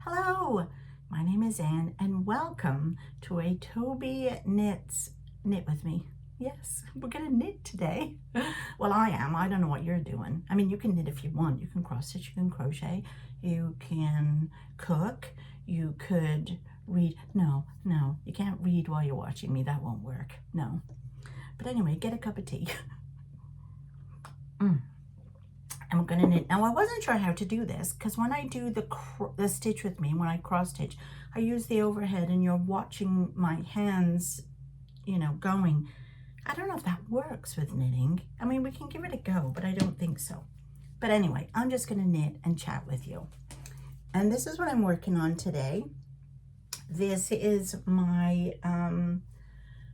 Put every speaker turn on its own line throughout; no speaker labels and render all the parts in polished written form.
Hello, my name is Anne and welcome to a Tobyknits knit with me. Yes, we're gonna knit today. Well, I am. I don't know what you're doing. I mean, you can knit if you want. You can cross stitch, you can crochet, you can cook, you could read. No, you can't read while you're watching me. That won't work. No. But anyway, get a cup of tea. And we're gonna knit. Now I wasn't sure how to do this because when I do the stitch with me, when I cross stitch, I use the overhead and you're watching my hands, you know, going. I don't know if that works with knitting. I mean, we can give it a go, but I don't think so. But anyway, I'm just gonna knit and chat with you. And this is what I'm working on today. This is my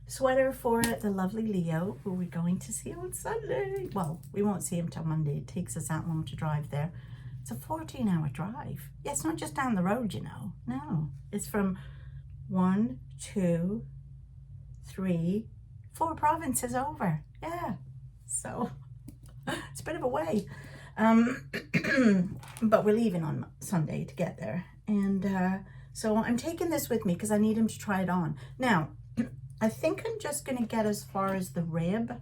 sweater for the lovely Leo, who we're going to see on Sunday. Well, we won't see him till Monday. It takes us that long to drive there. It's a 14-hour drive. Yeah, it's not just down the road, you know. No, it's from 1, 2, 3, 4 provinces over. Yeah, so it's a bit of a way. But we're leaving on Sunday to get there. And so I'm taking this with me because I need him to try it on. Now, I think I'm just going to get as far as the rib.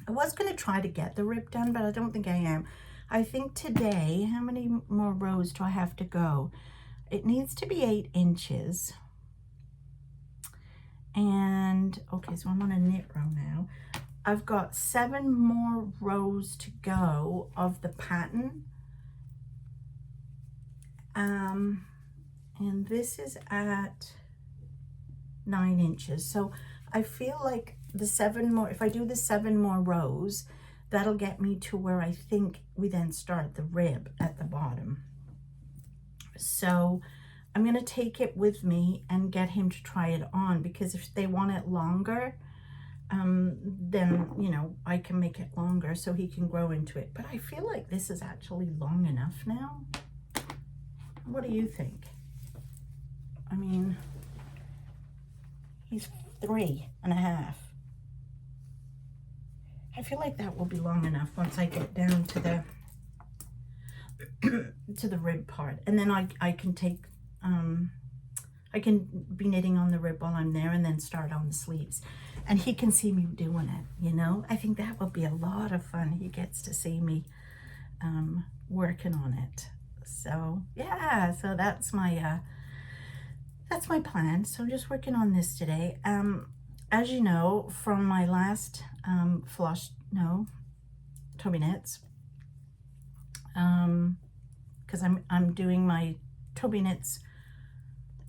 I was going to try to get the rib done, but I don't think I am. I think today, how many more rows do I have to go? It needs to be 8 inches. And, okay, so I'm on a knit row now. I've got 7 more rows to go of the pattern. And this is at 9 inches. So I feel like the 7 more, if I do the 7 more rows, that'll get me to where I think we then start the rib at the bottom. So I'm going to take it with me and get him to try it on, because if they want it longer, then, you know, I can make it longer so he can grow into it. But I feel like this is actually long enough now. What do you think? I mean, he's 3.5. I feel like that will be long enough once I get down to the to the rib part, and then I can take I can be knitting on the rib while I'm there and then start on the sleeves, and he can see me doing it, you know. I think that would be a lot of fun. He gets to see me working on it. So yeah, so that's my plan. So I'm just working on this today. As you know from my last Tobyknits, because I'm doing my Tobyknits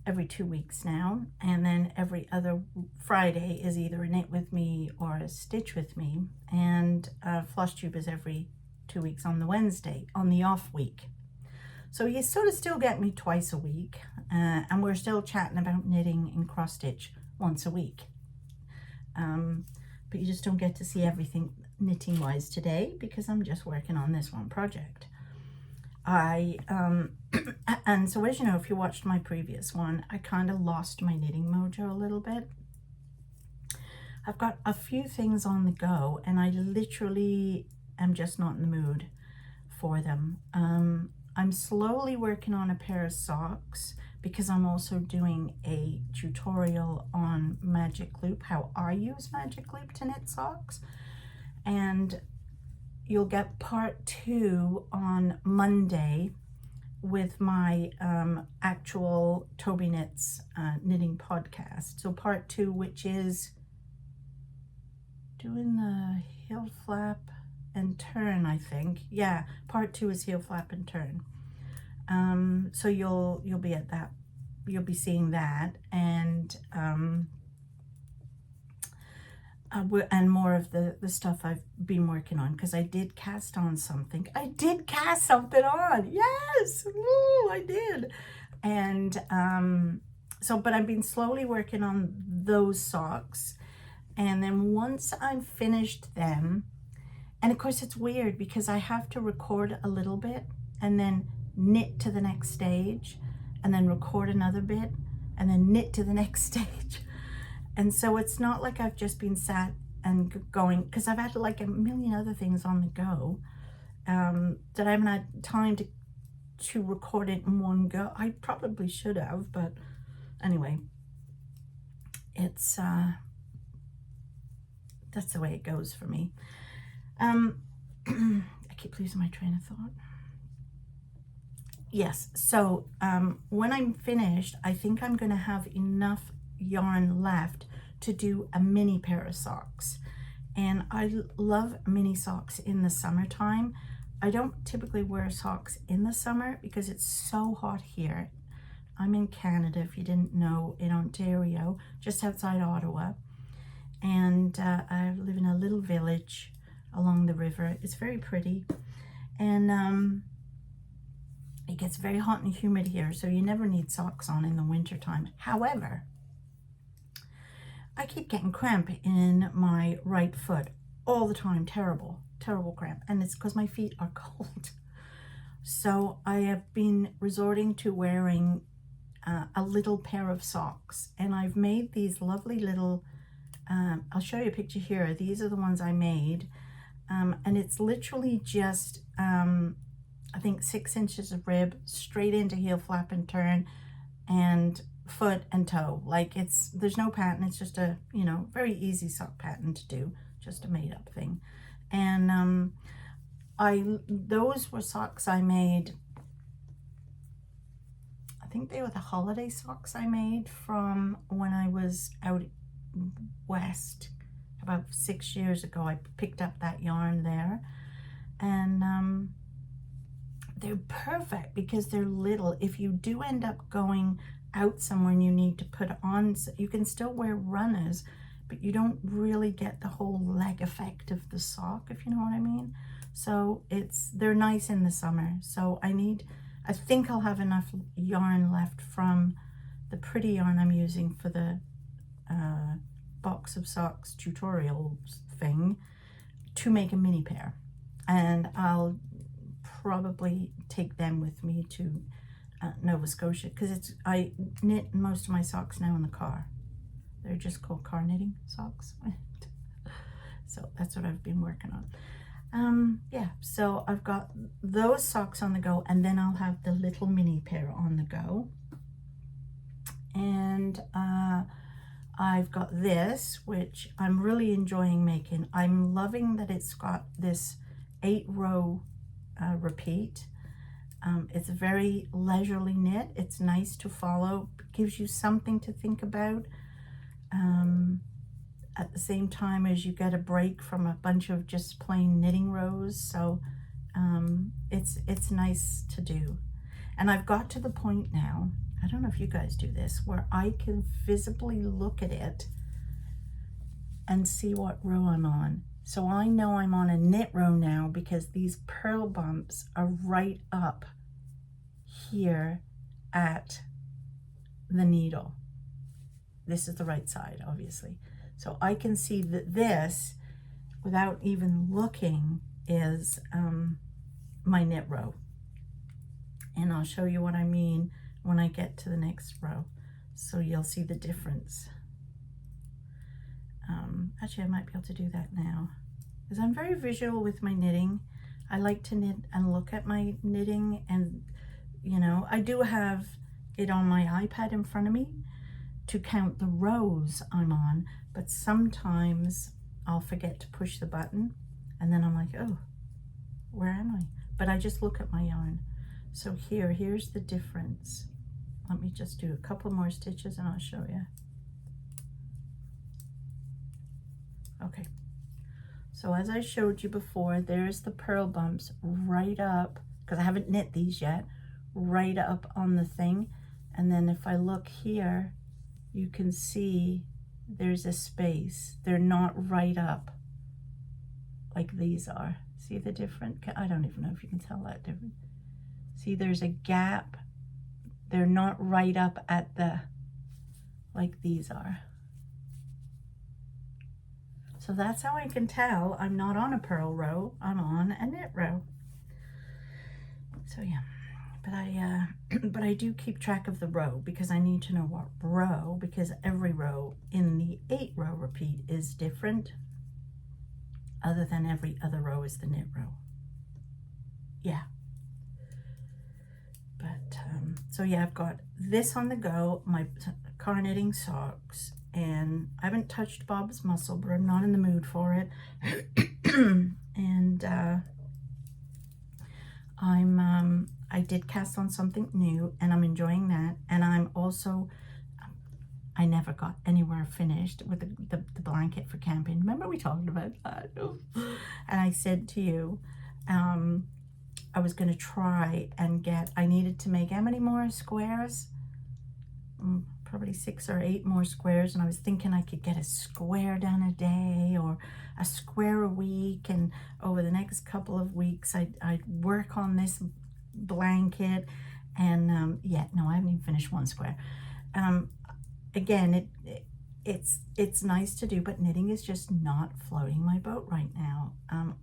every 2 weeks now, and then every other Friday is either a knit with me or a stitch with me, and Floss Tube is every 2 weeks on the Wednesday, on the off week. So you sort of still get me twice a week, and we're still chatting about knitting and cross stitch once a week. But you just don't get to see everything knitting wise today because I'm just working on this one project. And so as you know, if you watched my previous one, I kind of lost my knitting mojo a little bit. I've got a few things on the go and I literally am just not in the mood for them. I'm slowly working on a pair of socks because I'm also doing a tutorial on magic loop, how I use magic loop to knit socks. And you'll get part 2 on Monday with my actual Tobyknits knitting podcast. So part 2, which is doing the heel flap and turn, I think. Yeah, part 2 is heel flap and turn. So you'll be at that, you'll be seeing that, and more of the stuff I've been working on, because I did cast on something. I did cast something on. Yes, woo, I did. And so, but I've been slowly working on those socks, and then once I've finished them, and of course it's weird because I have to record a little bit and then knit to the next stage and then record another bit and then knit to the next stage. And so it's not like I've just been sat and going, because I've had like a million other things on the go that I haven't had time to to record it in one go. I probably should have, but anyway, it's that's the way it goes for me. I keep losing my train of thought. Yes, so when I'm finished, I think I'm going to have enough yarn left to do a mini pair of socks. And I love mini socks in the summertime. I don't typically wear socks in the summer because it's so hot here. I'm in Canada, if you didn't know, in Ontario, just outside Ottawa. And I live in a little village along the river. It's very pretty. And it gets very hot and humid here, so you never need socks on in the wintertime. However, I keep getting cramp in my right foot all the time. Terrible cramp. And it's because my feet are cold. So I have been resorting to wearing a little pair of socks. And I've made these lovely little, I'll show you a picture here. These are the ones I made. And it's literally just, I think 6 inches of rib, straight into heel flap and turn, and foot and toe. Like there's no pattern. It's just a, very easy sock pattern to do, just a made up thing. And those were socks I made. I think they were the holiday socks I made from when I was out west about 6 years ago. I picked up that yarn there, and they're perfect because they're little. If you do end up going out somewhere and you need to put on, you can still wear runners, but you don't really get the whole leg effect of the sock, if you know what I mean. So they're nice in the summer. So I think I'll have enough yarn left from the pretty yarn I'm using for the box of socks tutorial thing to make a mini pair. And I'll probably take them with me to Nova Scotia, because I knit most of my socks now in the car. They're just called car knitting socks. So that's what I've been working on. Yeah, so I've got those socks on the go, and then I'll have the little mini pair on the go. And I've got this, which I'm really enjoying making. I'm loving that it's got this 8-row repeat. It's very leisurely knit. It's nice to follow. It gives you something to think about at the same time as you get a break from a bunch of just plain knitting rows. So it's nice to do. And I've got to the point now, I don't know if you guys do this, where I can visibly look at it and see what row I'm on. So I know I'm on a knit row now because these purl bumps are right up here at the needle. This is the right side, obviously. So I can see that this, without even looking, is my knit row. And I'll show you what I mean when I get to the next row. So you'll see the difference. Actually, I might be able to do that now, because I'm very visual with my knitting. I like to knit and look at my knitting, and I do have it on my iPad in front of me to count the rows I'm on, but sometimes I'll forget to push the button, and then I'm like, oh, where am I? But I just look at my yarn. So here's the difference. Let me just do a couple more stitches and I'll show you. Okay, so as I showed you before, there's the purl bumps right up, because I haven't knit these yet, right up on the thing. And then if I look here, you can see there's a space. They're not right up like these are. See the difference? I don't even know if you can tell that difference. See, there's a gap. They're not right up at the, like these are. So that's how I can tell I'm not on a purl row, I'm on a knit row. So yeah, but I do keep track of the row because I need to know what row, because every row in the 8-row repeat is different, other than every other row is the knit row. Yeah. So yeah, I've got this on the go, my car knitting socks, and I haven't touched Bob's Muscle, but I'm not in the mood for it. And I did cast on something new, and I'm enjoying that. And I'm also, I never got anywhere finished with the blanket for camping. Remember we talked about that? And I said to you, I was going to try and get, I needed to make how many more squares? Probably 6 or 8 more squares, and I was thinking I could get a square done a day or a square a week, and over the next couple of weeks I'd work on this blanket. And yeah, no, I haven't even finished one square. Again, it's nice to do, but knitting is just not floating my boat right now.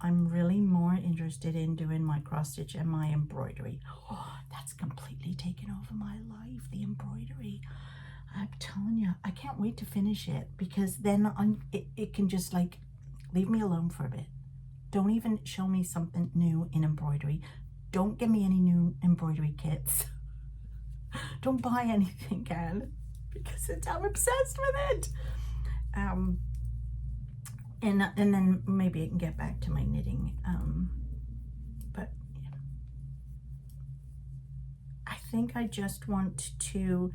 I'm really more interested in doing my cross stitch and my embroidery. Oh, that's completely taken over my life, the embroidery. I'm telling you, I can't wait to finish it, because then it can just like leave me alone for a bit. Don't even show me something new in embroidery. Don't give me any new embroidery kits. Don't buy anything, Anne, because I'm obsessed with it. And then maybe I can get back to my knitting. But yeah. I think I just want to,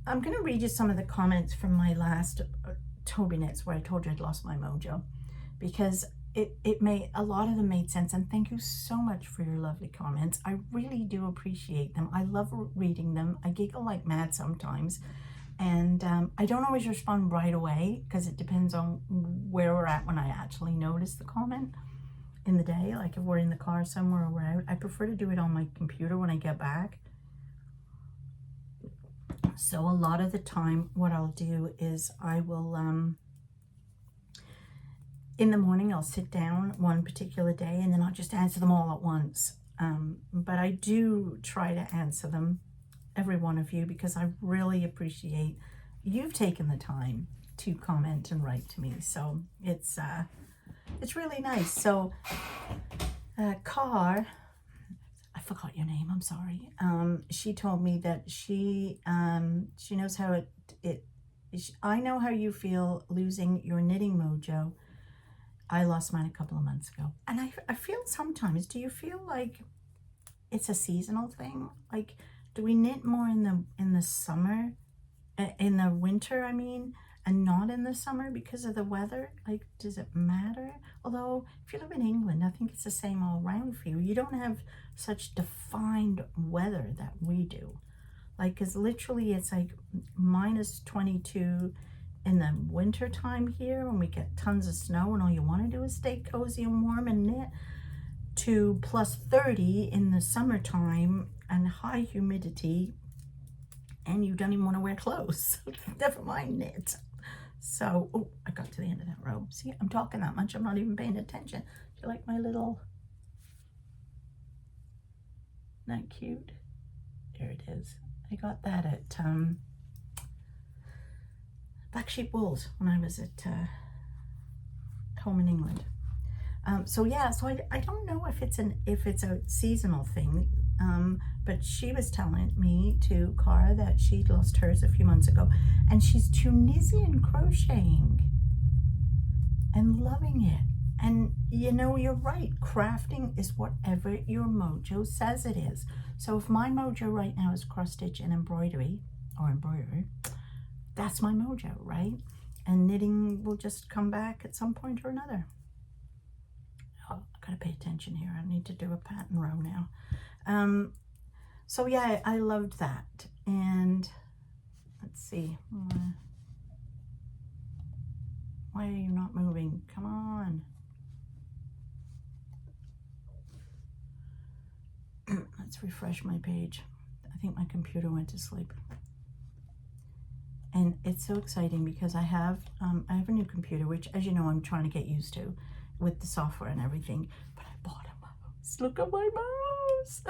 I'm going to read you some of the comments from my last Tobyknits where I told you I'd lost my mojo, because it made, a lot of them made sense. And thank you so much for your lovely comments. I really do appreciate them. I love reading them. I giggle like mad sometimes. And I don't always respond right away, because it depends on where we're at when I actually notice the comment in the day. Like if we're in the car somewhere or we're out, I prefer to do it on my computer when I get back. So a lot of the time what I'll do is I will, in the morning I'll sit down one particular day and then I'll just answer them all at once. But I do try to answer them, every one of you, because I really appreciate you've taken the time to comment and write to me. So it's really nice. So Car, I forgot your name, I'm sorry. She told me that she knows how I know how you feel losing your knitting mojo. I lost mine a couple of months ago. And I feel sometimes, do you feel like it's a seasonal thing? Like, do we knit more in the summer, in the winter, I mean, and not in the summer because of the weather? Like, does it matter? Although, if you live in England, I think it's the same all around for you. You don't have such defined weather that we do. Like, because literally it's like minus 22 in the winter time here when we get tons of snow and all you want to do is stay cozy and warm and knit, to plus 30 in the summertime and high humidity, and you don't even want to wear clothes. Never mind knit. So, oh, I got to the end of that row. See, I'm talking that much, I'm not even paying attention. Do you like my little, isn't that cute? There it is. I got that at Black Sheep Wools when I was at home in England. So yeah, so I don't know if it's a seasonal thing, but she was telling me to Cara that she'd lost hers a few months ago, and she's Tunisian crocheting and loving it. And you know, you're right, crafting is whatever your mojo says it is. So if my mojo right now is cross stitch and embroidery, that's my mojo, right? And knitting will just come back at some point or another. Oh, I gotta pay attention here. I need to do a pattern row now. So yeah, I loved that. And let's see. Why are you not moving? Come on. Let's refresh my page. I think my computer went to sleep. And it's so exciting because I have a new computer, which, as you know, I'm trying to get used to with the software and everything. But I bought a mouse. Look at my mouse.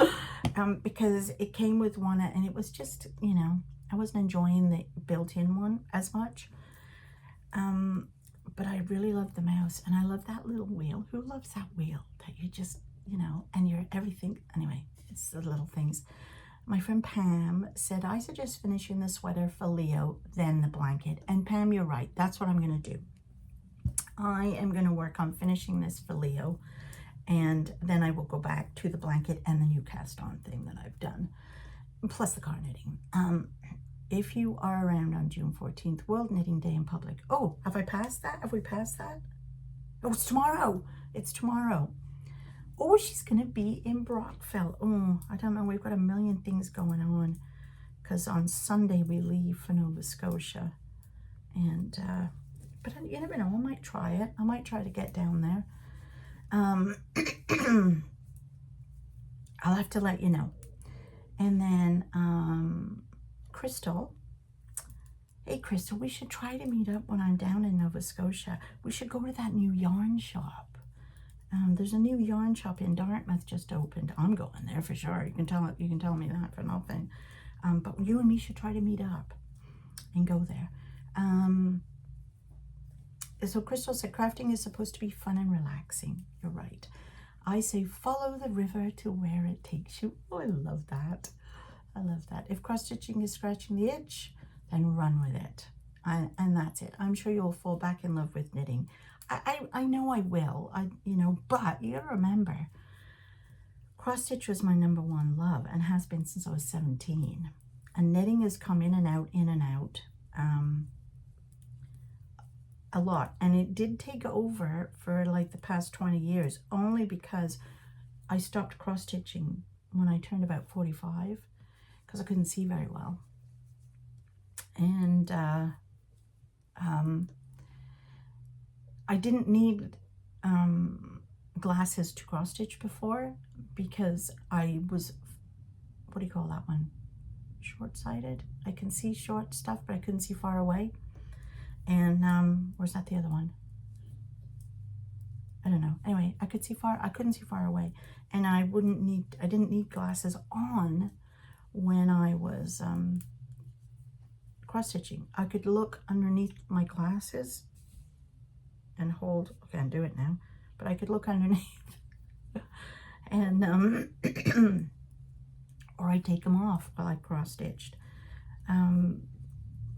Because it came with one, and it was just, you know, I wasn't enjoying the built-in one as much. But I really love the mouse, and I love that little wheel. Who loves that wheel that you just, you know, and you're everything? Anyway, it's the little things. my friend Pam said, I suggest finishing the sweater for Leo, then the blanket. And Pam, you're right. That's what I'm going to do. I am going to work on finishing this for Leo, and then I will go back to the blanket and the new cast on thing that I've done, plus the car knitting. If you are around on June 14th, World Knitting Day in Public. Oh, have I passed that? Have we passed that? Oh, it's tomorrow. It's tomorrow. Oh, she's going to be in Brockville. Oh, I don't know. We've got a million things going on because on Sunday we leave for Nova Scotia. And, but you never know. I might try it. I might try to get down there. I'll have to let you know. And then, Crystal. Hey, Crystal, we should try to meet up when I'm down in Nova Scotia. We should go to that new yarn shop. There's a new yarn shop in Dartmouth just opened. I'm going there for sure. You can tell me that for nothing. But you and me should try to meet up and go there. So Crystal said crafting is supposed to be fun and relaxing. You're right. I say follow the river to where it takes you. Oh, I love that. I love that. If cross-stitching is scratching the itch, then run with it. And that's it. I'm sure you'll fall back in love with knitting. I know I will, but you gotta remember, cross-stitch was my #1 love and has been since I was 17. And knitting has come in and out, a lot. And it did take over for like the past 20 years, only because I stopped cross-stitching when I turned about 45, because I couldn't see very well. And I didn't need glasses to cross stitch before, because I was, what do you call that one? Short-sighted. I can see short stuff, but I couldn't see far away. And where's that the other one? I don't know. Anyway, I couldn't see far away. And I didn't need glasses on when I was cross-stitching. I could look underneath my glasses and hold, okay, I'll do it now, but I could look underneath and or I'd take them off while I cross-stitched.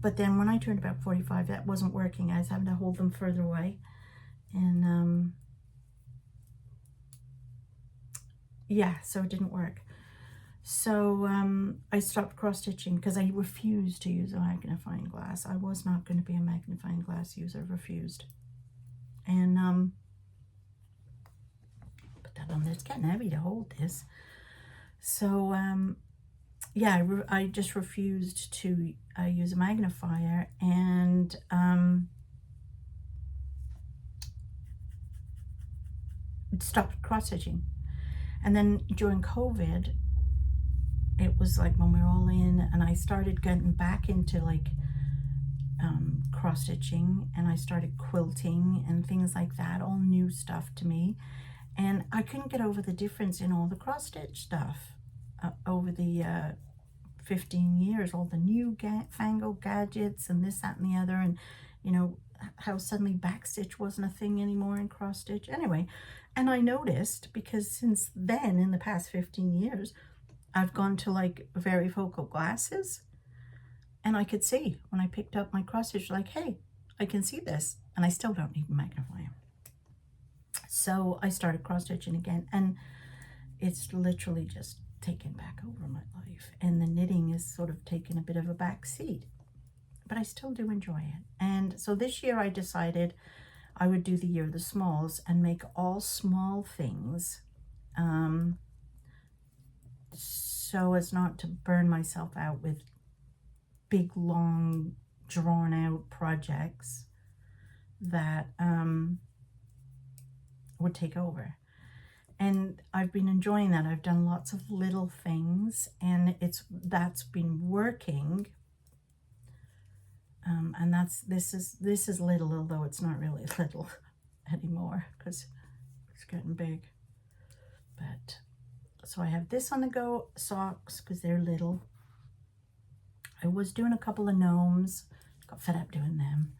But then when I turned about 45, that wasn't working. I was having to hold them further away. And yeah, so it didn't work. So I stopped cross-stitching because I refused to use a magnifying glass. I was not going to be a magnifying glass user, refused. And put that on there. It's getting heavy to hold this. So yeah, I just refused to use a magnifier, and stopped cross-stitching. And then during COVID, it was like when we were all in, and I started getting back into like cross-stitching, and I started quilting and things like that, all new stuff to me. And I couldn't get over the difference in all the cross-stitch stuff over the 15 years, all the new fangled gadgets and this, that, and the other, and how suddenly backstitch wasn't a thing anymore in cross-stitch. Anyway, and I noticed, because since then, in the past 15 years, I've gone to like varifocal glasses, and I could see when I picked up my cross-stitch, like, hey, I can see this, and I still don't need a magnifier. So I started cross-stitching again, and it's literally just taken back over my life, and the knitting is sort of taken a bit of a back seat, but I still do enjoy it. And so this year I decided I would do the year of the smalls and make all small things, so as not to burn myself out with big, long, drawn out projects that would take over. And I've been enjoying that. I've done lots of little things, and that's been working. And this is little, although it's not really little anymore because it's getting big. But so I have this on the go, socks, because they're little. I was doing a couple of gnomes, got fed up doing them.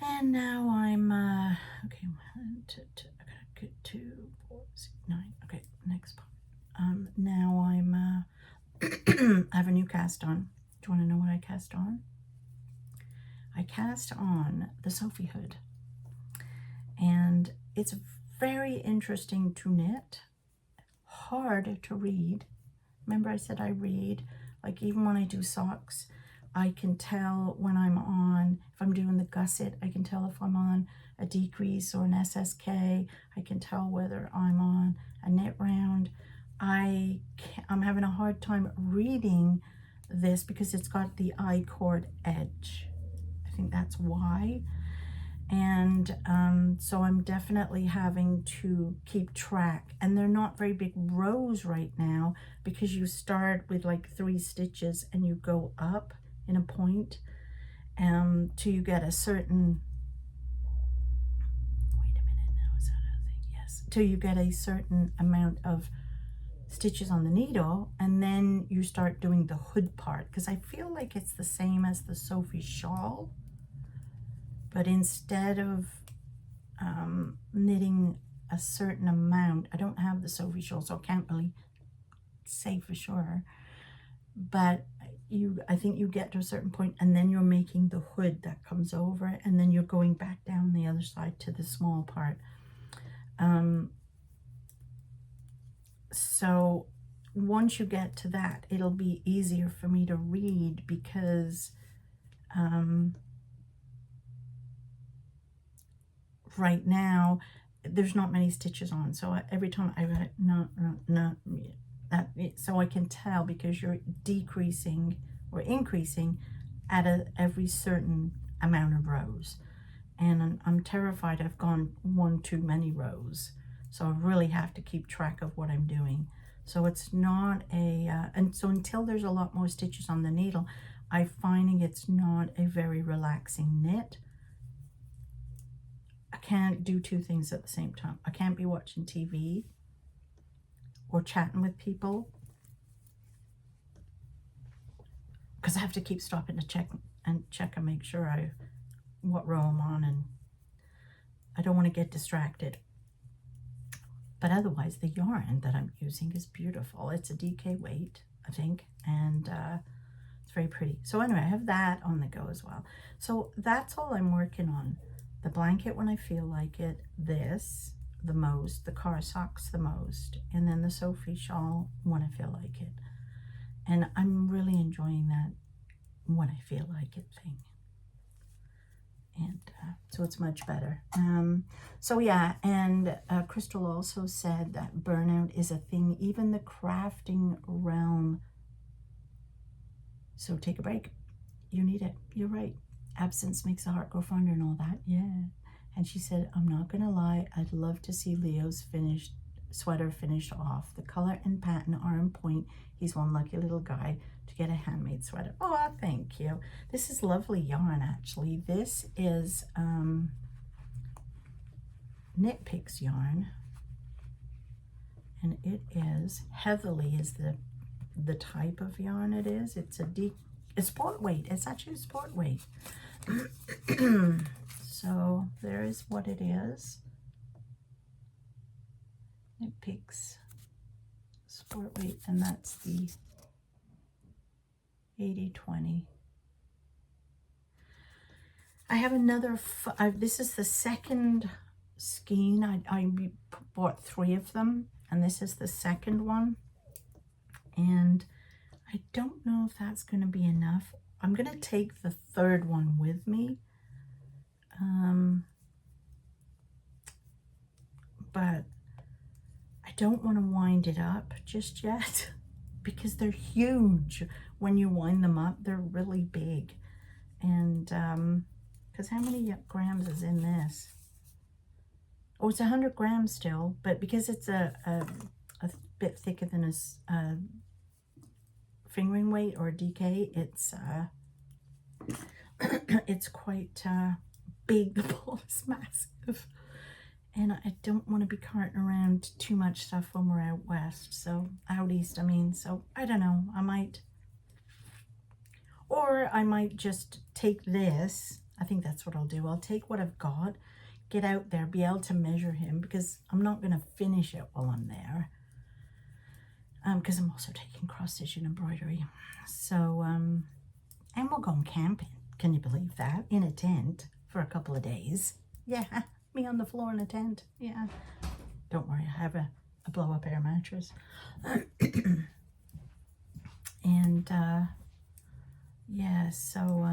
And now I'm, okay, 1, 2, 2, I gotta get 2, 4, 6, 9, okay, next part. Now I'm cast on? Do you want to know what I cast on? I cast on the Sophie hood. And it's very interesting to knit, hard to read. Remember I said I read, like even when I do socks, I can tell when I'm on, if I'm doing the gusset, I can tell if I'm on a decrease or an SSK. I can tell whether I'm on a knit round. I'm having a hard time reading this because it's got the I-cord edge. I think that's why. And so I'm definitely having to keep track, and they're not very big rows right now because you start with like 3 stitches and you go up in a point till you get a certain, wait a minute, now is that a thing? Yes, till you get a certain amount of stitches on the needle, and then you start doing the hood part, because I feel like it's the same as the Sophie shawl, but instead of knitting a certain amount, I don't have the Sophie shawl, so I can't really say for sure, but I think you get to a certain point and then you're making the hood that comes over it, and then you're going back down the other side to the small part. So once you get to that, it'll be easier for me to read, because right now there's not many stitches on, so every time I read it, so I can tell, because you're decreasing or increasing at every certain amount of rows, and I'm terrified I've gone one too many rows, so I really have to keep track of what I'm doing. So it's not a and so until there's a lot more stitches on the needle, I'm finding it's not a very relaxing knit. I can't do 2 things at the same time. I can't be watching TV or chatting with people, because I have to keep stopping to check and make sure what row I'm on, and I don't want to get distracted. But otherwise, the yarn that I'm using is beautiful. It's a DK weight, I think, and it's very pretty. So anyway, I have that on the go as well. So that's all I'm working on. The blanket when I feel like it, this the most, the car socks the most, and then the Sophie shawl when I feel like it. And I'm really enjoying that when I feel like it thing. And so it's much better. So yeah, and Crystal also said that burnout is a thing, even the crafting realm. So take a break. You need it. You're right. Absence makes the heart grow fonder and all that. Yeah. And she said, I'm not going to lie, I'd love to see Leo's sweater finished off. The color and pattern are on point. He's one lucky little guy to get a handmade sweater. Oh, thank you. This is lovely yarn, actually. This is Knit Picks yarn. And it is, heavily is the type of yarn it is. It's a sport weight. It's actually a sport weight. So there is what it is. It picks sport weight, and that's the 80/20. I have another, this is the second skein. I bought 3 of them, and this is the second one. And I don't know if that's going to be enough. I'm going to take the 3rd one with me. But I don't want to wind it up just yet because they're huge. When you wind them up, they're really big. And because how many grams is in this? Oh, it's 100 grams still, but because it's a bit thicker than a fingering weight or a DK, it's quite big. The ball is massive, and I don't want to be carting around too much stuff when we're out west, so out east I mean. So I don't know, I might just take this. I think that's what I'll do. I'll take what I've got, get out there, be able to measure him, because I'm not going to finish it while I'm there. because I'm also taking cross stitch and embroidery. So, and we're going camping. Can you believe that? In a tent for a couple of days. Yeah, me on the floor in a tent. Yeah. Don't worry, I have a blow-up air mattress. And, yeah, so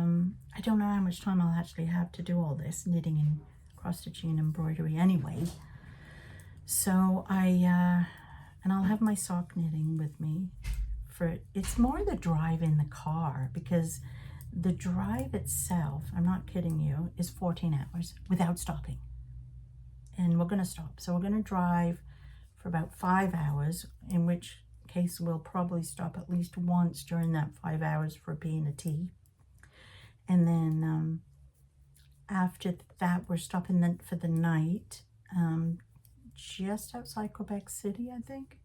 I don't know how much time I'll actually have to do all this knitting and cross-stitching and embroidery anyway. So and I'll have my sock knitting with me. It's more the drive in the car, because the drive itself, I'm not kidding you, is 14 hours without stopping. And we're going to stop. So we're going to drive for about 5 hours, in which case we'll probably stop at least once during that 5 hours for a pee and a tea. And then after that, we're stopping then for the night, just outside Quebec City, I think,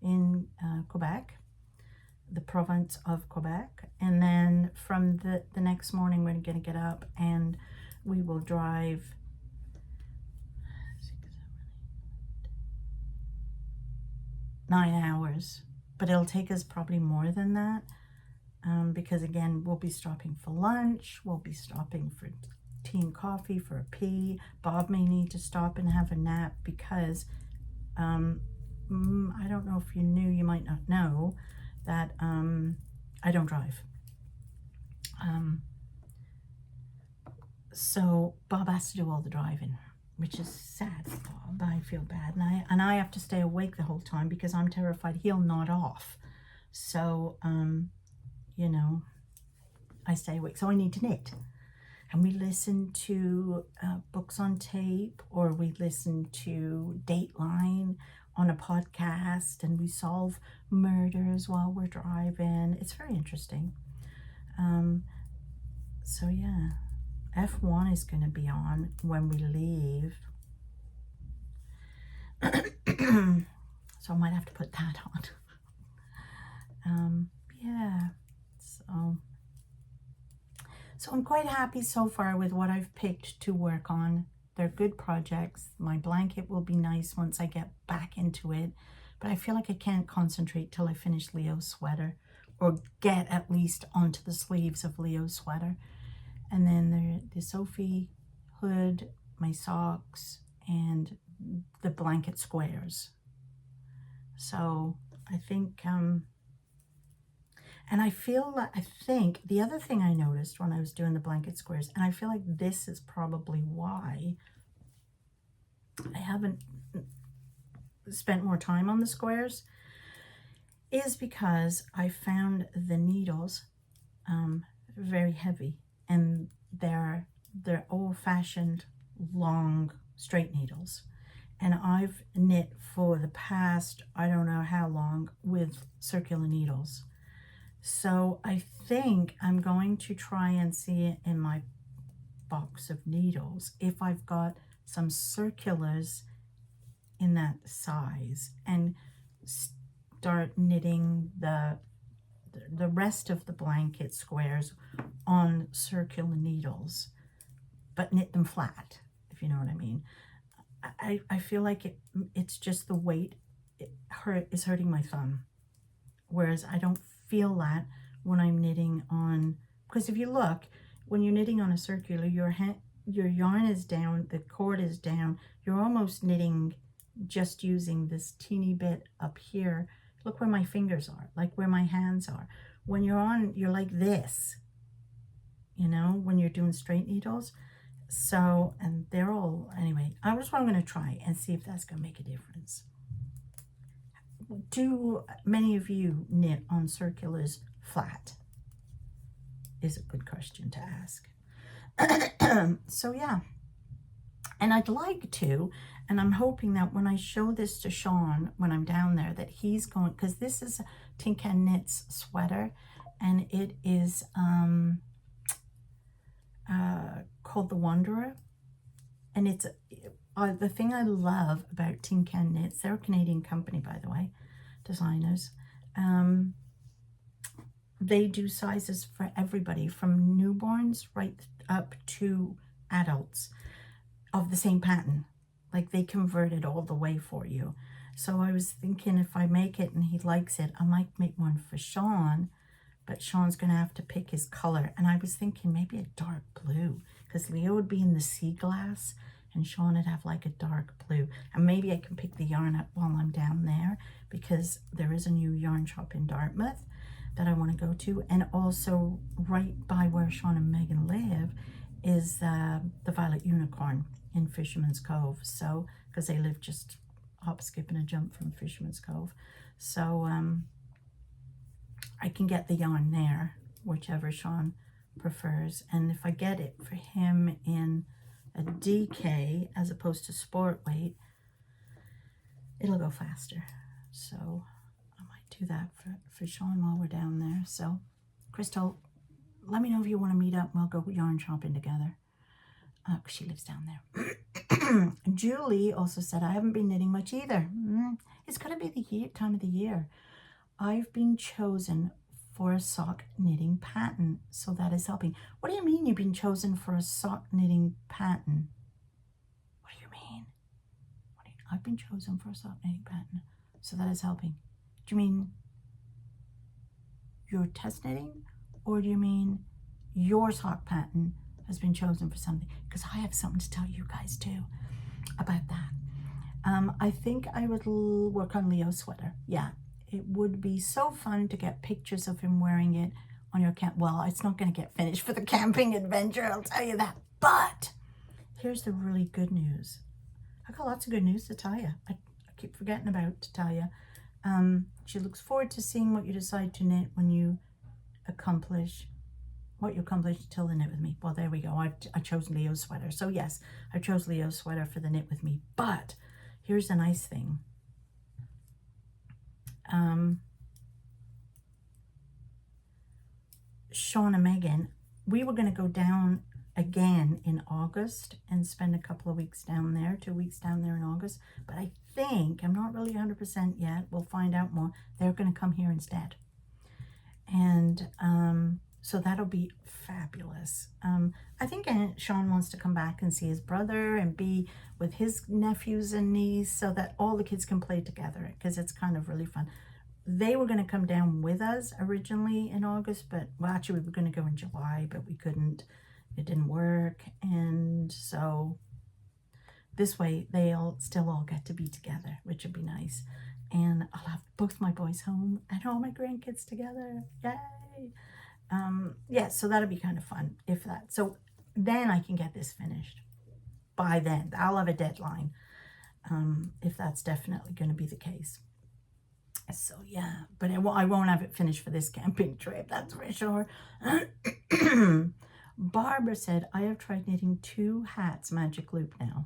in Quebec, the province of Quebec. And then from the next morning, we're going to get up and we will drive 9 hours, but it'll take us probably more than that, because again, we'll be stopping for lunch, we'll be stopping for tea and coffee, for a pee. Bob may need to stop and have a nap, because I don't know if you knew, you might not know, that I don't drive. So Bob has to do all the driving, which is sad for Bob. I feel bad, and I have to stay awake the whole time because I'm terrified he'll nod off. So you know, I stay awake. So I need to knit, and we listen to books on tape, or we listen to Dateline on a podcast, and we solve murders while we're driving. It's very interesting. So yeah, F1 is going to be on when we leave. So I might have to put that on. Yeah, so I'm quite happy so far with what I've picked to work on. They're good projects. My blanket will be nice once I get back into it, but I feel like I can't concentrate till I finish Leo's sweater, or get at least onto the sleeves of Leo's sweater. And then the Sophie hood, my socks, and the blanket squares. So I think, and I think the other thing I noticed when I was doing the blanket squares, and I feel like this is probably why I haven't spent more time on the squares, is because I found the needles very heavy, and they're old-fashioned long straight needles, and I've knit for the past I don't know how long with circular needles. So I think I'm going to try and see in my box of needles if I've got some circulars in that size, and start knitting the rest of the blanket squares on circular needles, but knit them flat, if you know what I mean. I feel like it's just the weight is hurting my thumb, whereas I don't feel that when I'm knitting on, because if you look, when you're knitting on a circular, your yarn is down, the cord is down, you're almost knitting just using this teeny bit up here. Look where my fingers are, like where my hands are. When you're on, you're like this, you know, when you're doing straight needles. So, and they're all, anyway, that's what I'm going to try and see if that's going to make a difference. Do many of you knit on circulars flat? Is a good question to ask. So yeah, and I'd like to, and I'm hoping that when I show this to Sean when I'm down there, that he's going, because this is a Tobyknits sweater, and it is called the Wanderer, and it's the thing I love about Tobyknits, they're a Canadian company, by the way, designers. They do sizes for everybody, from newborns right up to adults, of the same pattern. Like, they convert it all the way for you. So I was thinking if I make it and he likes it, I might make one for Sean, but Sean's going to have to pick his color. And I was thinking maybe a dark blue, because Leo would be in the sea glass and Sean would have like a dark blue. And maybe I can pick the yarn up while I'm down there, because there is a new yarn shop in Dartmouth that I want to go to. And also right by where Sean and Megan live is the Violet Unicorn in Fisherman's Cove. So, because they live just hop, skip, and a jump from Fisherman's Cove. So I can get the yarn there, whichever Sean prefers. And if I get it for him in a DK as opposed to sport weight, it'll go faster. So I might do that for Sean while we're down there. So Crystal, let me know if you want to meet up and we'll go yarn shopping together, because she lives down there. Julie also said, I haven't been knitting much either. It's got to be the time of the year. I've been chosen for a sock knitting pattern, so that is helping. What do you mean you've been chosen for a sock knitting pattern? What do you mean? I've been chosen for a sock knitting pattern, so that is helping. Do you mean you're test knitting, or do you mean your sock pattern has been chosen for something? Because I have something to tell you guys too about that. I think I would work on Leo's sweater. Yeah, it would be so fun to get pictures of him wearing it on your camp. Well, it's not going to get finished for the camping adventure, I'll tell you that. But here's the really good news. I got lots of good news to tell you. I keep forgetting about to tell you. She looks forward to seeing what you decide to knit when you accomplish what you accomplished till the knit with me. Well, there we go. I chose Leo's sweater. So yes, I chose Leo's sweater for the knit with me. But here's the nice thing. Sean and Megan, we were going to go down again in August and spend a couple of weeks down there, 2 weeks down there in August. But I think, I'm not really 100% yet, we'll find out more, they're going to come here instead. And so that'll be fabulous. I think Sean wants to come back and see his brother and be with his nephews and niece, so that all the kids can play together, because it's kind of really fun. They were going to come down with us originally in August, but, well, actually we were going to go in July, but we couldn't. It didn't work. And so this way they'll still all get to be together, which would be nice. And I'll have both my boys home and all my grandkids together. Yay! Yeah, so that'll be kind of fun if that. So then I can get this finished. By then, I'll have a deadline, if that's definitely going to be the case. So yeah, but I won't have it finished for this camping trip, that's for sure. Barbara said, I have tried knitting 2 hats magic loop now.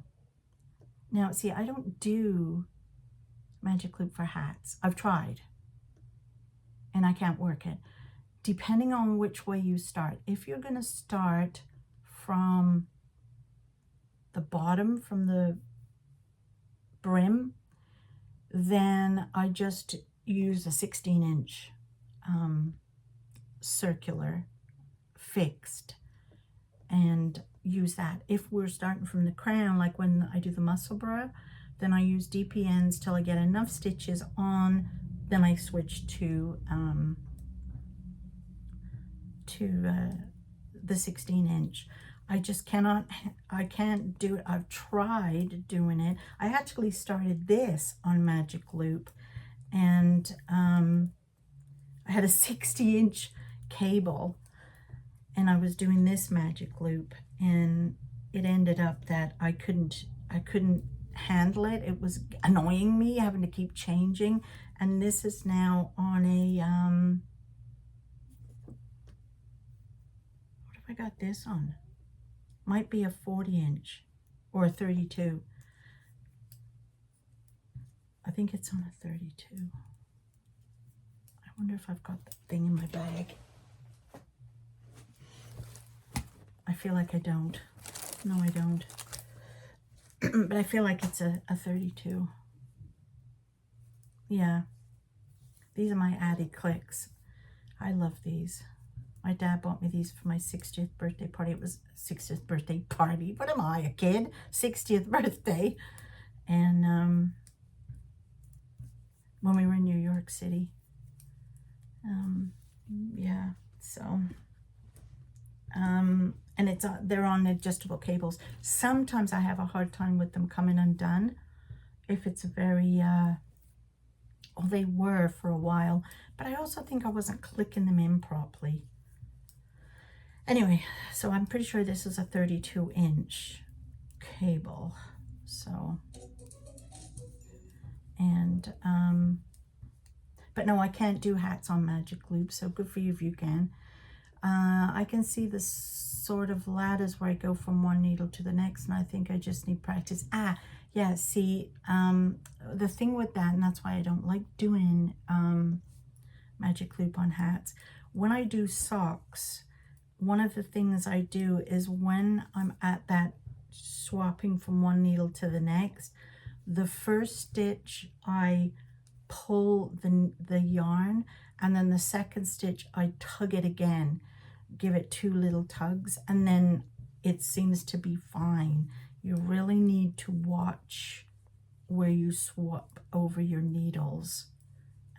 Now, see, I don't do magic loop for hats. I've tried, and I can't work it. Depending on which way you start. If you're going to start from the bottom, from the brim, then I just use a 16-inch circular fixed and use that. If we're starting from the crown, like when I do the muscle bra, then I use DPNs till I get enough stitches on, then I switch to the 16-inch. I just cannot, I can't do it. I've tried doing it. I actually started this on magic loop, and I had a 60-inch cable, and I was doing this magic loop, and it ended up that I couldn't handle it. It was annoying me having to keep changing. And this is now on a what have I got this on? Might be a 40-inch or a 32. I think it's on a 32. I wonder if I've got the thing in my bag. I feel like I don't. No, I don't. But I feel like it's a 32. Yeah. These are my Addy clicks. I love these. My dad bought me these for my 60th birthday party. It was 60th birthday party. What am I, a kid? 60th birthday. And when we were in New York City. Yeah, so and it's they're on adjustable cables. Sometimes I have a hard time with them coming undone if it's a very well, they were for a while, but I also think I wasn't clicking them in properly. Anyway, so I'm pretty sure this is a 32-inch cable. So, and but no, I can't do hats on magic loop, so good for you if you can. I can see the sort of ladders where I go from one needle to the next, and I think I just need practice. Yeah, see, the thing with that, and that's why I don't like doing magic loop on hats. When I do socks, one of the things I do is when I'm at that swapping from one needle to the next, the first stitch I pull the yarn, and then the second stitch I tug it again, give it 2 little tugs, and then it seems to be fine. You really need to watch where you swap over your needles,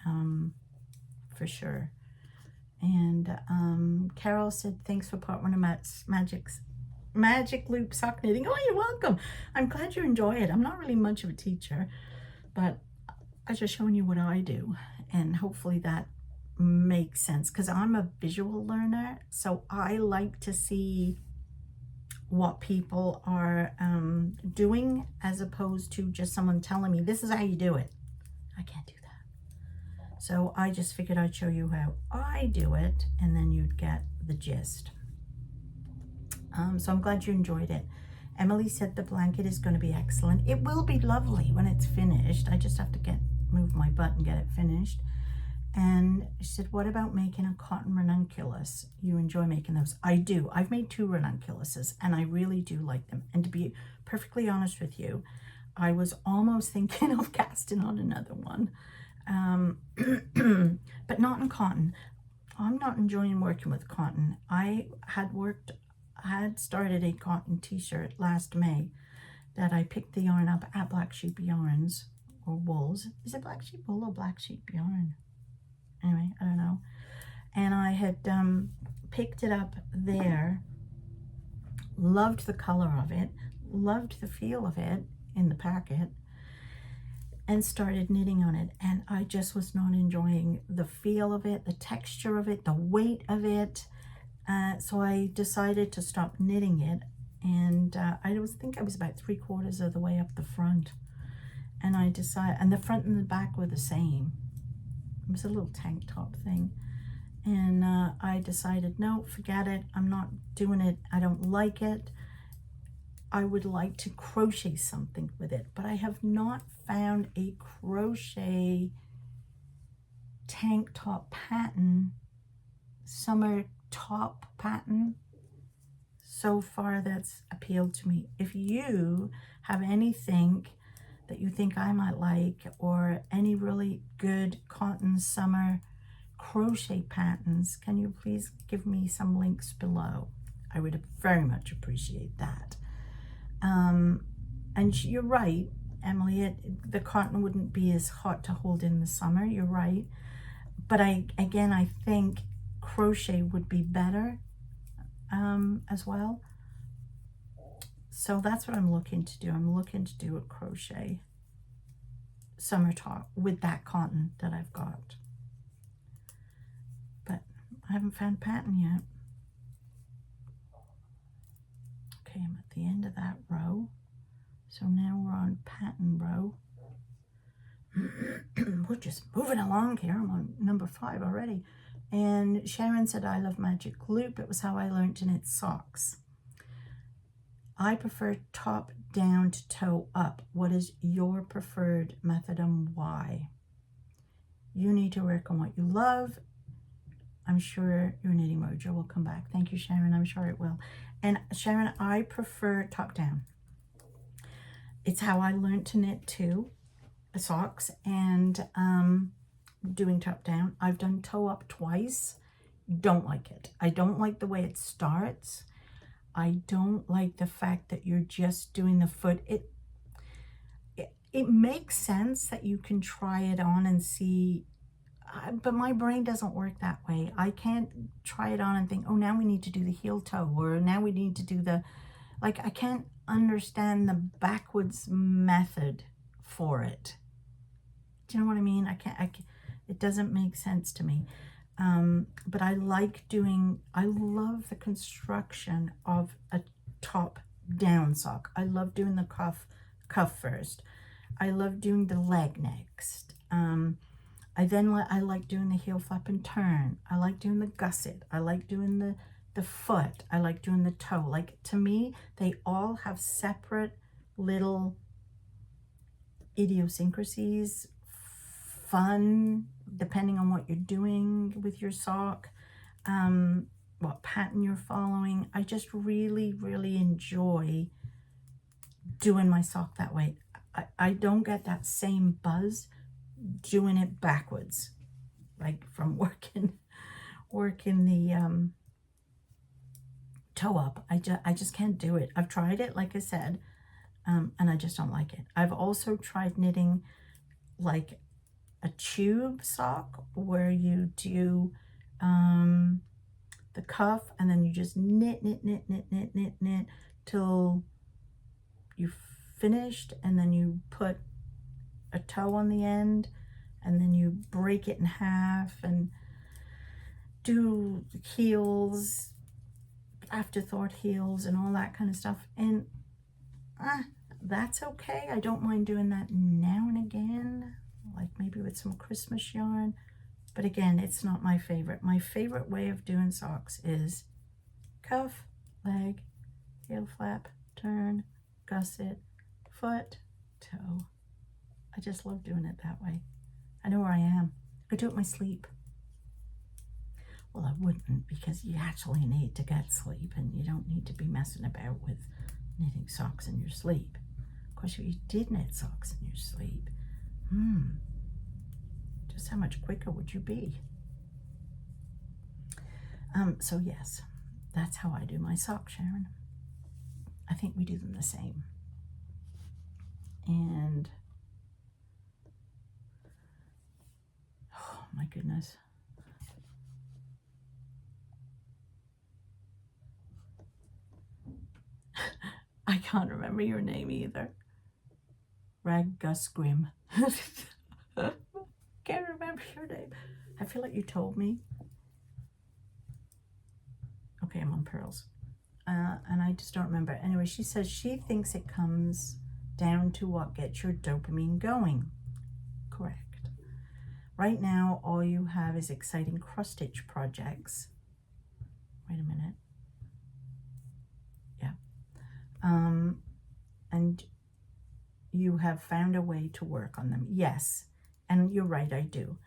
for sure. And Carol said, thanks for part 1 of magic loop sock knitting. Oh, you're welcome. I'm glad you enjoy it. I'm not really much of a teacher, but I'm just showing you what I do, and hopefully that makes sense, because I'm a visual learner, so I like to see what people are doing, as opposed to just someone telling me this is how you do it. I can't do that. So I just figured I'd show you how I do it, and then you'd get the gist. So I'm glad you enjoyed it. Emily said the blanket is going to be excellent. It will be lovely when it's finished. I just have to move my butt and get it finished. And she said, what about making a cotton ranunculus? You enjoy making those? I do. I've made 2 ranunculuses, and I really do like them. And to be perfectly honest with you, I was almost thinking of casting on another one, but not in cotton. I'm not enjoying working with cotton. I had started a cotton t-shirt last May that I picked the yarn up at Black Sheep Yarns, or Wools. Is it Black Sheep Wool or Black Sheep Yarn? Anyway, I don't know. And I had picked it up there, loved the color of it, loved the feel of it in the packet, and started knitting on it. And I just was not enjoying the feel of it, the texture of it, the weight of it. So I decided to stop knitting it, and I think I was about 3/4 of the way up the front, and and the front and the back were the same. It was a little tank top thing, and I decided, no, forget it. I'm not doing it. I don't like it. I would like to crochet something with it, but I have not found a crochet tank top pattern, summer top pattern so far that's appealed to me. If you have anything that you think I might like, or any really good cotton summer crochet patterns, can you please give me some links below? I would very much appreciate that. And you're right, Emily, the cotton wouldn't be as hot to hold in the summer. You're right. But I think crochet would be better as well. So that's what I'm looking to do. I'm looking to do a crochet summer top with that cotton that I've got. But I haven't found a pattern yet. Okay, I'm at the end of that row. So now we're on pattern row. We're just moving along here. I'm on number 5 already. And Sharon said, I love magic loop. It was how I learned to knit socks. I prefer top down to toe up. What is your preferred method and why? You need to work on what you love. I'm sure your knitting mojo will come back. Thank you, Sharon. I'm sure it will. And Sharon, I prefer top down. It's how I learned to knit too, socks, and doing top down. I've done toe up twice. Don't like it. I don't like the way it starts. I don't like the fact that you're just doing the foot. it makes sense that you can try it on and see, but my brain doesn't work that way. I can't try it on and think, oh, now we need to do the heel toe, or now we need to do the, like, I can't understand the backwards method for it. Do you know what I mean? I can't, it doesn't make sense to me. But I love the construction of a top down sock. I love doing the cuff first. I love doing the leg next. I like doing the heel flap and turn. I like doing the gusset. I like doing the foot. I like doing the toe. Like, to me, they all have separate little idiosyncrasies, fun, depending on what you're doing with your sock, what pattern you're following. I just really, really enjoy doing my sock that way. I don't get that same buzz doing it backwards, like from working the toe up. I just can't do it. I've tried it, like I said, and I just don't like it. I've also tried knitting like a tube sock where you do the cuff and then you just knit till you've finished, and then you put a toe on the end and then you break it in half and do heels, afterthought heels and all that kind of stuff. And that's okay. I don't mind doing that now and again, like maybe with some Christmas yarn. But again, it's not my favorite. My favorite way of doing socks is cuff, leg, heel flap, turn, gusset, foot, toe. I just love doing it that way. I know where I am. I do it in my sleep. Well, I wouldn't, because you actually need to get sleep and you don't need to be messing about with knitting socks in your sleep. Of course, if you did knit socks in your sleep, just how much quicker would you be? So yes, that's how I do my socks, Sharon. I think we do them the same. And oh my goodness. I can't remember your name either. Gus Grimm. Can't remember your name. I feel like you told me. Okay, I'm on pearls. And I just don't remember. Anyway, she says she thinks it comes down to what gets your dopamine going. Correct. Right now, all you have is exciting cross-stitch projects. Wait a minute. Yeah. And you have found a way to work on them. Yes. And you're right, I do.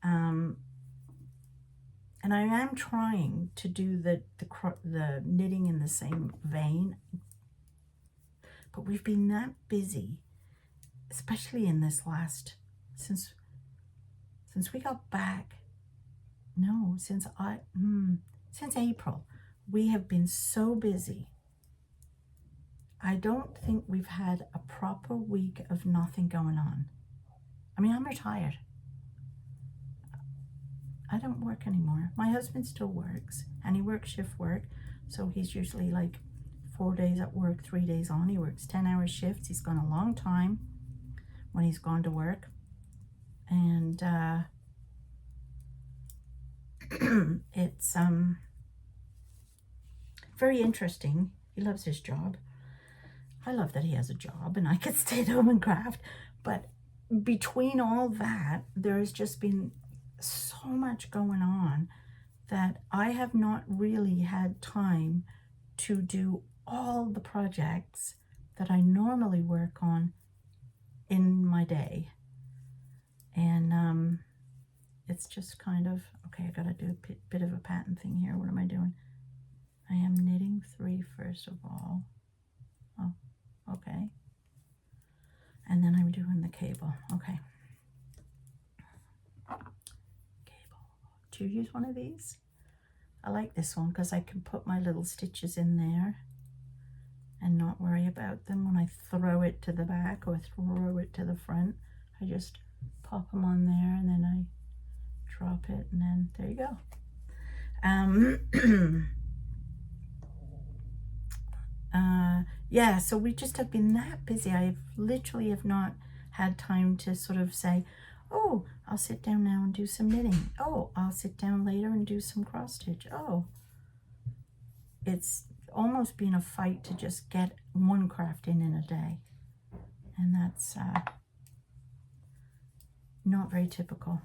And I am trying to do the knitting in the same vein, but we've been that busy, especially in this last, since we got back. No, since April, we have been so busy. I don't think we've had a proper week of nothing going on. I mean, I'm retired. I don't work anymore. My husband still works, and he works shift work, so he's usually like 4 days at work, 3 days on. He works 10-hour shifts. He's gone a long time when he's gone to work, and it's very interesting. He loves his job. I love that he has a job and I can stay at home and craft, but between all that, there has just been so much going on that I have not really had time to do all the projects that I normally work on in my day. And it's just kind of, okay, I gotta do a bit of a pattern thing here. What am I doing? I am knitting 3 first of all. Oh, okay. And then I'm doing the cable. Okay. Cable. Do you use one of these? I like this one because I can put my little stitches in there and not worry about them when I throw it to the back or throw it to the front. I just pop them on there and then I drop it, and then there you go. Yeah, so we just have been that busy. I literally have not had time to sort of say, oh, I'll sit down now and do some knitting. Oh, I'll sit down later and do some cross stitch. Oh, it's almost been a fight to just get one craft in a day. And that's not very typical.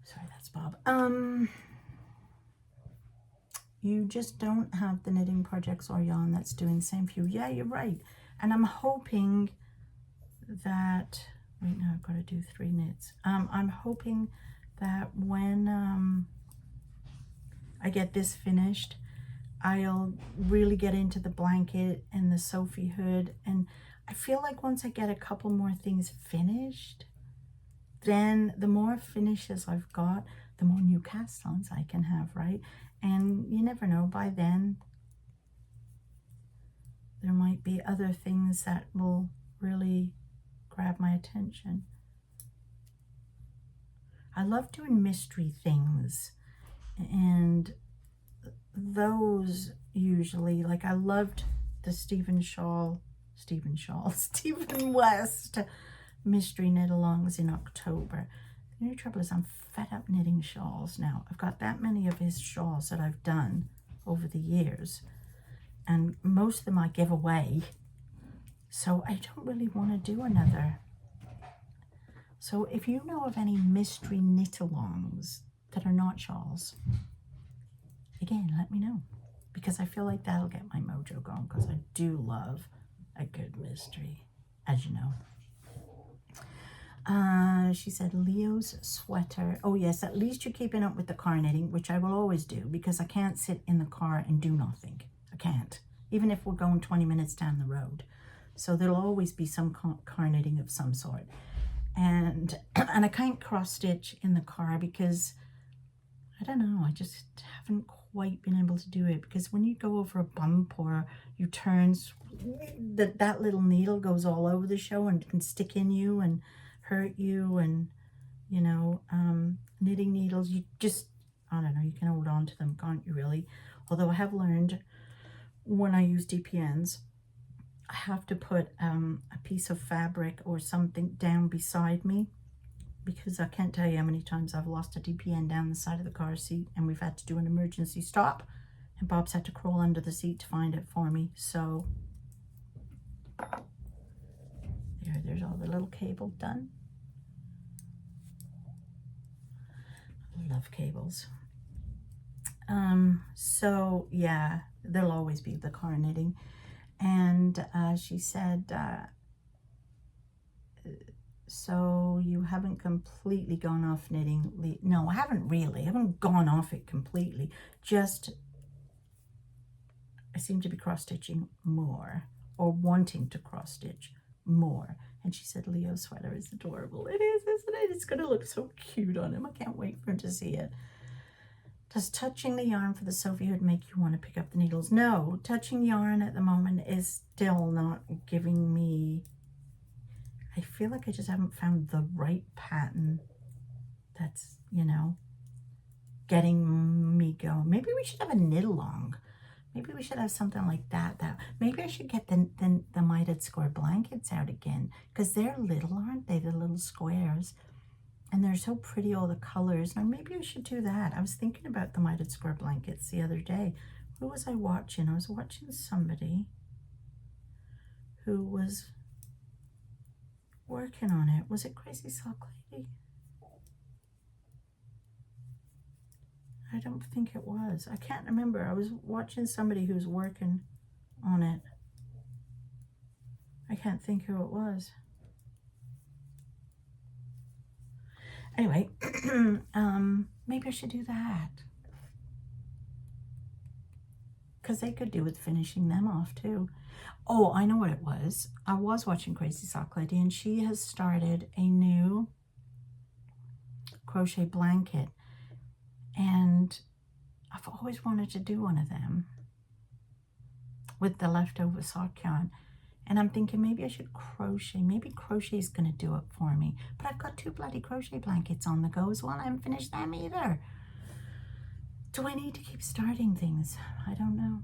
Sorry, that's Bob. You just don't have the knitting projects or yarn that's doing the same for you. Yeah, you're right. And I'm hoping that, wait, now I've got to do 3 knits. I'm hoping that when I get this finished, I'll really get into the blanket and the Sophie hood. And I feel like once I get a couple more things finished, then the more finishes I've got, the more new cast-ons I can have, right? And you never know, by then there might be other things that will really grab my attention. I love doing mystery things, and those usually, like I loved the Stephen West mystery knit alongs in October. The only trouble is I'm fed up knitting shawls now. I've got that many of his shawls that I've done over the years, and most of them I give away, so I don't really want to do another. So if you know of any mystery knit-alongs that are not shawls, again, let me know, because I feel like that'll get my mojo going, because I do love a good mystery, as you know. She said Leo's sweater. Oh yes, at least you're keeping up with the car knitting, which I will always do, because I can't sit in the car and do nothing. I can't, even if we're going 20 minutes down the road. So there'll always be some car knitting of some sort. And I can't cross stitch in the car because, I don't know, I just haven't quite been able to do it, because when you go over a bump or you turn, that little needle goes all over the show and can stick in you and hurt you. And you know, knitting needles, you just, I don't know, you can hold on to them, can't you really? Although I have learned when I use DPNs, I have to put a piece of fabric or something down beside me, because I can't tell you how many times I've lost a DPN down the side of the car seat and we've had to do an emergency stop, and Bob's had to crawl under the seat to find it for me. So there's all the little cable done. I love cables. So yeah, there'll always be the car knitting. And she said, so you haven't completely gone off knitting? No, I haven't really. I haven't gone off it completely. Just, I seem to be cross-stitching more, or wanting to cross-stitch more. And she said Leo's sweater is adorable. It is, isn't it? It's going to look so cute on him. I can't wait for him to see it. Does touching the yarn for the Sophie hood make you want to pick up the needles? No, touching yarn at the moment is still not giving me, I feel like I just haven't found the right pattern that's, you know, getting me going. Maybe we should have a knit along. Maybe we should have something like that. Maybe I should get the mitered square blankets out again, because they're little, aren't they? The little squares. And they're so pretty, all the colors. Now maybe I should do that. I was thinking about the mitered square blankets the other day. Who was I watching? I was watching somebody who was working on it. Was it Crazy Sock Lady? I don't think it was. I can't remember. I was watching somebody who's working on it. I can't think who it was. Anyway, maybe I should do that, because they could do with finishing them off too. Oh, I know what it was. I was watching Crazy Sock Lady, and she has started a new crochet blanket, and I've always wanted to do one of them with the leftover sock yarn. And I'm thinking maybe I should crochet. Maybe crochet is going to do it for me. But I've got 2 bloody crochet blankets on the go as well. I haven't finished them either. Do I need to keep starting things? I don't know.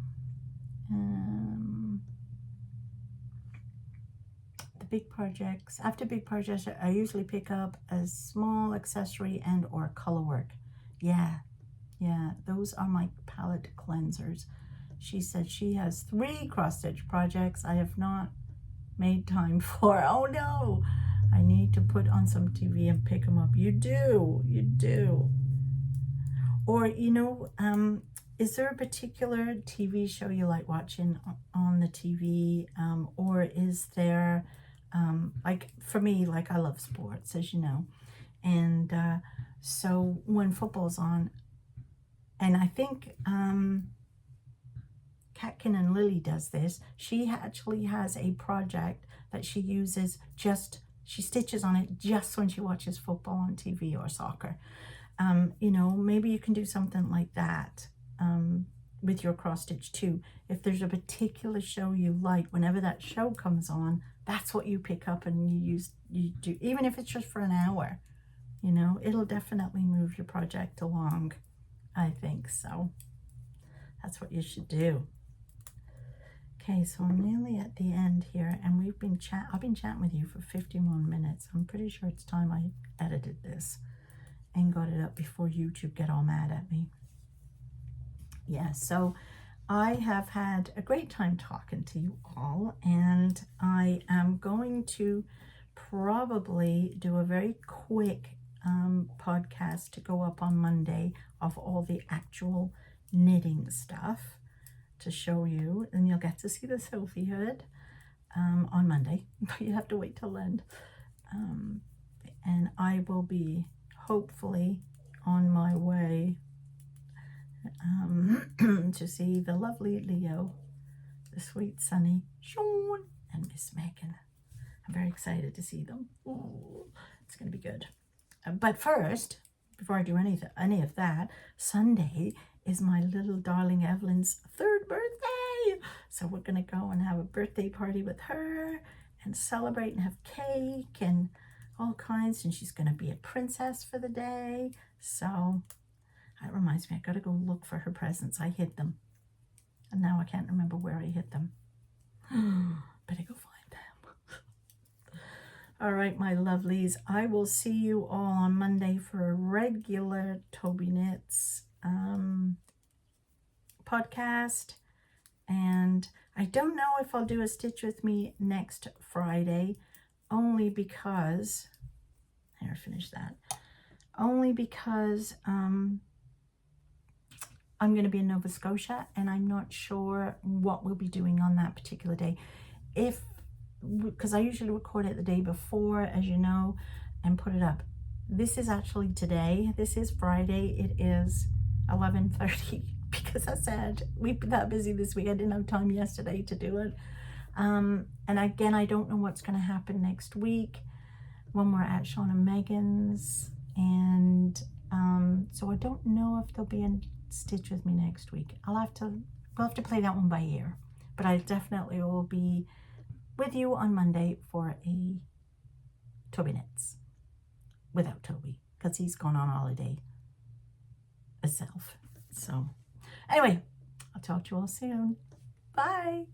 The big projects. After big projects, I usually pick up a small accessory and or color work. Yeah, those are my palette cleansers. She said she has 3 cross-stitch projects I have not made time for. Oh no, I need to put on some TV and pick them up. You do. Or, you know, is there a particular TV show you like watching on the TV? Or is there, like for me, like I love sports, as you know. And so when football's on, and I think Katkin and Lily does this. She actually has a project that she uses she stitches on it just when she watches football on TV or soccer. You know, maybe you can do something like that with your cross stitch too. If there's a particular show you like, whenever that show comes on, that's what you pick up and you do, even if it's just for an hour, you know, it'll definitely move your project along. I think so. That's what you should do. Okay, so I'm nearly at the end here, and I've been chatting with you for 51 minutes. I'm pretty sure it's time I edited this and got it up before YouTube get all mad at me. Yeah, so I have had a great time talking to you all, and I am going to probably do a very quick podcast to go up on Monday of all the actual knitting stuff to show you, and you'll get to see the Sophie hood on Monday, but you have to wait till end. And I will be hopefully on my way to see the lovely Leo, the sweet Sunny, Sean, and Miss Megan. I'm very excited to see them. Ooh, it's going to be good. But first, before I do any of that, Sunday is my little darling Evelyn's 3rd birthday. So we're going to go and have a birthday party with her and celebrate and have cake and all kinds. And she's going to be a princess for the day. So that reminds me, I got to go look for her presents. I hid them. And now I can't remember where I hid them. Better go find them. All right, my lovelies. I will see you all on Monday for a regular Tobyknits podcast. And I don't know if I'll do a stitch with me next Friday, only because only because I'm going to be in Nova Scotia, and I'm not sure what we'll be doing on that particular day. Because I usually record it the day before, as you know, and put it up. This is actually today. This is Friday. It is 11:30 because I said we've been that busy this week. I didn't have time yesterday to do it. And again, I don't know what's going to happen next week when we're at Sean and Megan's. And so I don't know if there'll be a stitch with me next week. We'll have to play that one by ear. But I definitely will be with you on Monday for a Tobyknits without Toby, because he's gone on holiday himself. So anyway, I'll talk to you all soon. Bye.